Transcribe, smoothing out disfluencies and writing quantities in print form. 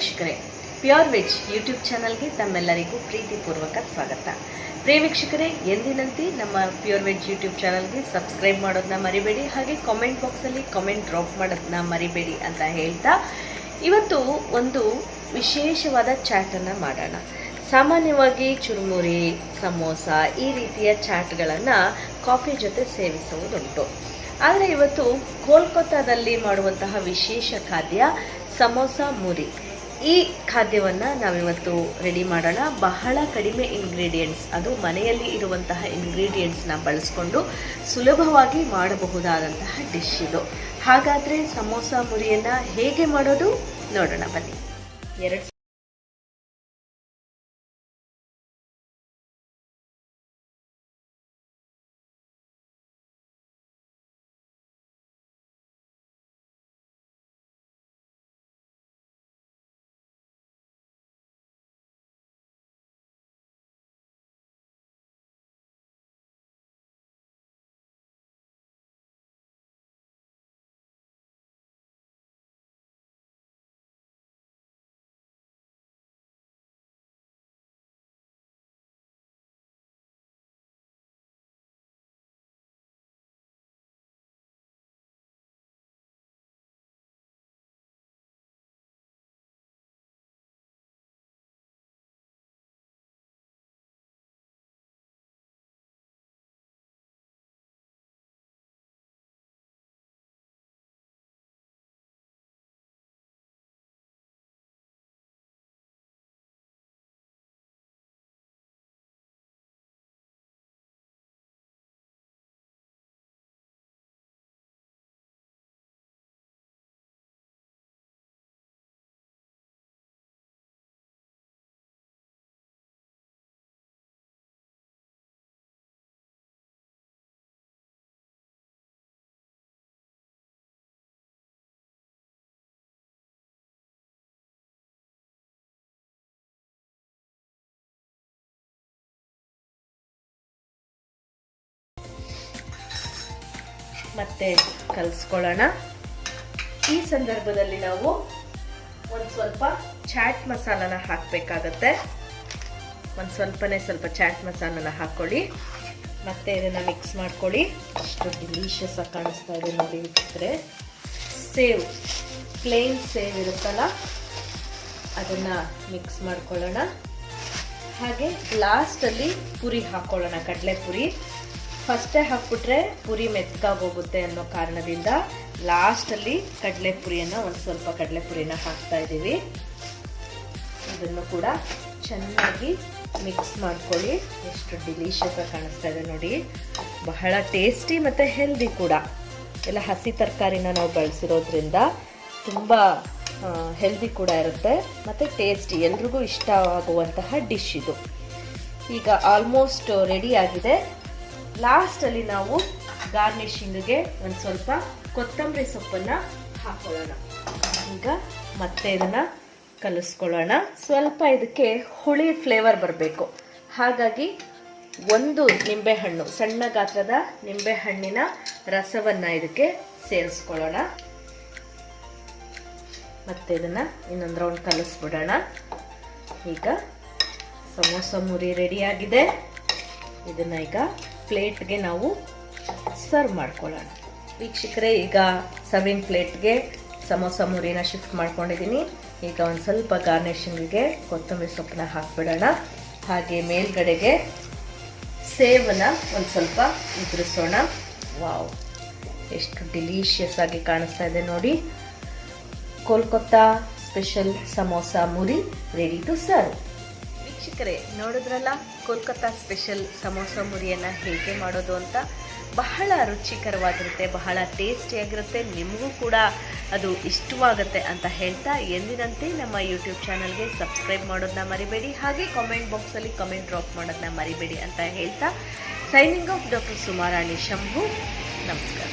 ವೀಕ್ಷಕರೇ, pure veg YouTube ಚಾನಲ್ಗೆ ತಮ್ಮೆಲ್ಲರಿಗೂ ಪ್ರೀತಿಪೂರ್ವಕ ಸ್ವಾಗತ. ಪ್ರಿಯ ವೀಕ್ಷಕರೇ, ಎಂದಿನಂತೆ ನಮ್ಮ ಪ್ಯೂರ್ ವೆಜ್ ಯೂಟ್ಯೂಬ್ ಚಾನಲ್ಗೆ ಸಬ್ಸ್ಕ್ರೈಬ್ ಮಾಡೋದನ್ನ ಮರಿಬೇಡಿ, ಹಾಗೆ ಕಾಮೆಂಟ್ ಬಾಕ್ಸಲ್ಲಿ ಕಾಮೆಂಟ್ ಡ್ರಾಪ್ ಮಾಡೋದನ್ನ ಮರಿಬೇಡಿ ಅಂತ ಹೇಳ್ತಾ ಇವತ್ತು ಒಂದು ವಿಶೇಷವಾದ ಚಾಟನ್ನು ಮಾಡೋಣ. ಸಾಮಾನ್ಯವಾಗಿ ಚುರುಮುರಿ, ಸಮೋಸ ಈ ರೀತಿಯ ಚಾಟ್ಗಳನ್ನು ಕಾಫಿ ಜೊತೆ ಸೇವಿಸುವುದುಂಟು. ಆದರೆ ಇವತ್ತು ಕೋಲ್ಕತ್ತಾದಲ್ಲಿ ಮಾಡುವಂತಹ ವಿಶೇಷ ಖಾದ್ಯ ಸಮೋಸ ಮುರಿ. ಈ ಖಾದ್ಯವನ್ನು ನಾವಿವತ್ತು ರೆಡಿ ಮಾಡೋಣ. ಬಹಳ ಕಡಿಮೆ ಇಂಗ್ರೀಡಿಯೆಂಟ್ಸ್, ಅದು ಮನೆಯಲ್ಲಿ ಇರುವಂತಹ ಇಂಗ್ರೀಡಿಯೆಂಟ್ಸ್ನ ಬಳಸ್ಕೊಂಡು ಸುಲಭವಾಗಿ ಮಾಡಬಹುದಾದಂತಹ ಡಿಶ್ ಇದು. ಹಾಗಾದರೆ ಸಮೋಸ ಮುರಿಯನ್ನು ಹೇಗೆ ಮಾಡೋದು ನೋಡೋಣ ಬನ್ನಿ. ಮತ್ತೆ ಕಲಿಸ್ಕೊಳ್ಳೋಣ. ಈ ಸಂದರ್ಭದಲ್ಲಿ ನಾವು ಒಂದು ಸ್ವಲ್ಪ ಚಾಟ್ ಮಸಾಲನ ಹಾಕಬೇಕಾಗತ್ತೆ. ಒಂದು ಸ್ವಲ್ಪ ಚಾಟ್ ಮಸಾಲನ ಹಾಕ್ಕೊಳ್ಳಿ. ಮತ್ತೆ ಇದನ್ನು ಮಿಕ್ಸ್ ಮಾಡ್ಕೊಳ್ಳಿ. ಅಷ್ಟು ಡಿಲಿಷಿಯಸ್ ಆಗಿ ಕಾಣಿಸ್ತಾ ಇದೆ ನೋಡಿ ಇದ್ರೆ. ಸೇವ್, ಪ್ಲೇನ್ ಸೇವ್ ಇರುತ್ತಲ್ಲ, ಅದನ್ನು ಮಿಕ್ಸ್ ಮಾಡ್ಕೊಳ್ಳೋಣ. ಹಾಗೆ ಲಾಸ್ಟಲ್ಲಿ ಪುರಿ ಹಾಕ್ಕೊಳ್ಳೋಣ, ಕಡಲೆ ಪುರಿ. ಫಸ್ಟೇ ಹಾಕ್ಬಿಟ್ರೆ ಪುರಿ ಮೆತ್ತಗಾಗೋಗುತ್ತೆ ಅನ್ನೋ ಕಾರಣದಿಂದ ಲಾಸ್ಟಲ್ಲಿ ಕಡಲೆ ಪುರಿಯನ್ನು, ಒಂದು ಸ್ವಲ್ಪ ಕಡಲೆ ಪುರಿನ ಹಾಕ್ತಾ ಇದ್ದೀವಿ. ಇದನ್ನು ಕೂಡ ಚೆನ್ನಾಗಿ ಮಿಕ್ಸ್ ಮಾಡ್ಕೊಳ್ಳಿ. ಎಷ್ಟು ಡಿಲಿಷಿಯಸ್ ಆಗಿ ಕಾಣಿಸ್ತಾ ಇದೆ ನೋಡಿ. ಬಹಳ ಟೇಸ್ಟಿ ಮತ್ತು ಹೆಲ್ದಿ ಕೂಡ. ಎಲ್ಲ ಹಸಿ ತರಕಾರಿನ ನಾವು ಬಳಸಿರೋದ್ರಿಂದ ತುಂಬ ಹೆಲ್ದಿ ಕೂಡ ಇರುತ್ತೆ ಮತ್ತು ಟೇಸ್ಟಿ, ಎಲ್ರಿಗೂ ಇಷ್ಟ ಆಗುವಂತಹ ಡಿಶ್ ಇದು. ಈಗ ಆಲ್ಮೋಸ್ಟ್ ರೆಡಿ ಆಗಿದೆ. ಲಾಸ್ಟಲ್ಲಿ ನಾವು ಗಾರ್ನಿಷಿಂಗ್ಗೆ ಒಂದು ಸ್ವಲ್ಪ ಕೊತ್ತಂಬರಿ ಸೊಪ್ಪನ್ನು ಹಾಕೊಳ್ಳೋಣ. ಈಗ ಮತ್ತೆ ಇದನ್ನು ಕಲಿಸ್ಕೊಳ್ಳೋಣ. ಸ್ವಲ್ಪ ಇದಕ್ಕೆ ಹುಳಿ ಫ್ಲೇವರ್ ಬರಬೇಕು. ಹಾಗಾಗಿ ಒಂದು ನಿಂಬೆಹಣ್ಣು, ಸಣ್ಣ ಗಾತ್ರದ ನಿಂಬೆಹಣ್ಣಿನ ರಸವನ್ನು ಇದಕ್ಕೆ ಸೇರಿಸ್ಕೊಳ್ಳೋಣ. ಮತ್ತೆ ಇದನ್ನು ಇನ್ನೊಂದು ರೌಂಡ್ ಕಲಿಸ್ಬಿಡೋಣ. ಈಗ ಸಮೋಸ ಮುರಿ ರೆಡಿಯಾಗಿದೆ. ಇದನ್ನು ಈಗ ಪ್ಲೇಟ್ಗೆ ನಾವು ಸರ್ವ್ ಮಾಡ್ಕೊಳ್ಳೋಣ. ವೀಕ್ಷಕರೇ, ಈಗ ಸರ್ವಿಂಗ್ ಪ್ಲೇಟ್ಗೆ ಸಮೋಸ ಮುರಿನ ಶಿಫ್ಟ್ ಮಾಡ್ಕೊಂಡಿದ್ದೀನಿ. ಈಗ ಒಂದು ಸ್ವಲ್ಪ ಗಾರ್ನಿಷಿಂಗಿಗೆ ಕೊತ್ತಂಬರಿ ಸೊಪ್ಪನ್ನ ಹಾಕ್ಬಿಡೋಣ. ಹಾಗೆ ಮೇಲ್ಗಡೆಗೆ ಸೇವನ್ನ ಒಂದು ಸ್ವಲ್ಪ ಉದುರಿಸೋಣ. ವಾವ್, ಎಷ್ಟು ಡಿಲಿಷಿಯಸ್ ಆಗಿ ಕಾಣಿಸ್ತಾ ಇದೆ ನೋಡಿ. Kolkata special samosa muri ready to serve. ವೀಕ್ಷಕರೇ, ನೋಡಿದ್ರಲ್ಲ ಕೋಲ್ಕತ್ತಾ ಸ್ಪೆಷಲ್ ಸಮೋಸ ಮುರಿಯನ್ನು ಹೇಗೆ ಮಾಡೋದು ಅಂತ. ಬಹಳ ರುಚಿಕರವಾಗಿರುತ್ತೆ, ಬಹಳ ಟೇಸ್ಟಿಯಾಗಿರುತ್ತೆ. ನಿಮಗೂ ಕೂಡ ಅದು ಇಷ್ಟವಾಗುತ್ತೆ ಅಂತ ಹೇಳ್ತಾ, ಎಂದಿನಂತೆ ನಮ್ಮ ಯೂಟ್ಯೂಬ್ ಚಾನಲ್ಗೆ ಸಬ್ಸ್ಕ್ರೈಬ್ ಮಾಡೋದನ್ನ ಮರಿಬೇಡಿ, ಹಾಗೆ ಕಾಮೆಂಟ್ ಬಾಕ್ಸಲ್ಲಿ ಕಾಮೆಂಟ್ ಡ್ರಾಪ್ ಮಾಡೋದನ್ನ ಮರಿಬೇಡಿ ಅಂತ ಹೇಳ್ತಾ, signing off doctor Sumarani Shambhu. ನಮಸ್ಕಾರ.